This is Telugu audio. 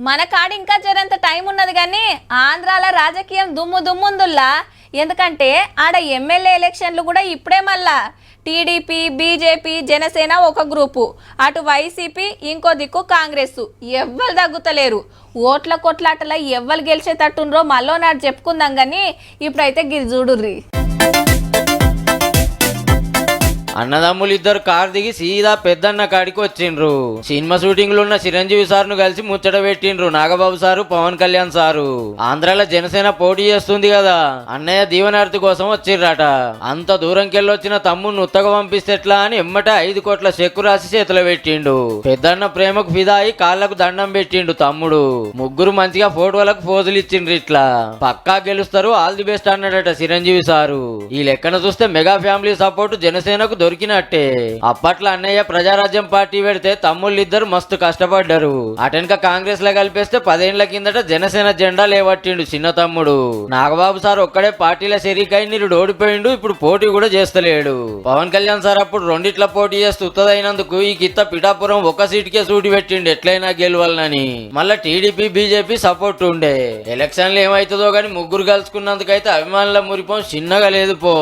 మన కాడ ఇంకా జరంత టైం ఉన్నది కానీ ఆంధ్రాల రాజకీయం దుమ్ము దుమ్ముందుల్లా. ఎందుకంటే ఆడ ఎమ్మెల్యే ఎలక్షన్లు కూడా ఇప్పుడే మళ్ళా టీడీపీ బీజేపీ జనసేన ఒక గ్రూపు, అటు వైసీపీ ఇంకో దిక్కు కాంగ్రెస్. ఎవ్వరు తగ్గుతలేరు. ఓట్ల కొట్లాటల ఎవ్వరు గెలిచేటట్టుండ్రో మళ్ళీ నాడు చెప్పుకుందాం కానీ ఇప్పుడైతే గిరి చూడుర్రి. అన్నదమ్ములు ఇద్దరు కారు దిగి సీదా పెద్దన్న కాడికి వచ్చిండ్రు. సినిమా షూటింగ్ లో ఉన్న చిరంజీవి సార్ ను కలిసి ముచ్చట పెట్టిండ్రు నాగబాబు సారు, పవన్ కళ్యాణ్ సారు. ఆంధ్రాలో జనసేన పోటీ చేస్తుంది కదా, అన్నయ్య దీవెనార్తి కోసం వచ్చిర్రట. అంత దూరంకెళ్ళొచ్చిన తమ్ముడిని ఉత్తగా పంపిస్తే ఎట్లా అని ఎమ్మట 5 కోట్ల చెక్కు రాసి చేతిలో పెట్టిండు. పెద్దన్న ప్రేమకు ఫిదా అయి కాళ్లకు దండం పెట్టిండు తమ్ముడు. ముగ్గురు మంచిగా ఫోటోలకు పోజులు ఇచ్చిండ్రు. ఇట్లా పక్కా గెలుస్తారు, ఆల్ ది బెస్ట్ అన్నాడట చిరంజీవి సారు. ఈ లెక్కన చూస్తే మెగా ఫ్యామిలీ సపోర్ట్ జనసేనకు దొరికినట్టే. అప్పట్లో అన్నయ్య ప్రజారాజ్యం పార్టీ పెడితే తమ్ముళ్ళిద్దరు మస్తు కష్టపడ్డారు. అటెనక కాంగ్రెస్ లో కలిపేస్తే 10 ఏళ్ల కిందట జనసేన జెండా లేవట్టిండు చిన్న తమ్ముడు. నాగబాబు సార్ ఒక్కడే పార్టీల శరీకాయి నీరు ఓడిపోయిండు. ఇప్పుడు పోటీ కూడా చేస్తలేడు. పవన్ కళ్యాణ్ సార్ అప్పుడు రెండిట్ల పోటీ చేస్తూ ఉత్తదైనందుకు ఈ గిత్త పిఠాపురం ఒక సీటుకే సూటి పెట్టిండు ఎట్లయినా గెలవాలని. మళ్ళా టీడీపీ బీజేపీ సపోర్ట్ ఉండే. ఎలక్షన్లు ఏమైతుందో గాని ముగ్గురు కలుసుకున్నందుకైతే అభిమానుల మురిపం చిన్నగా లేదు పో.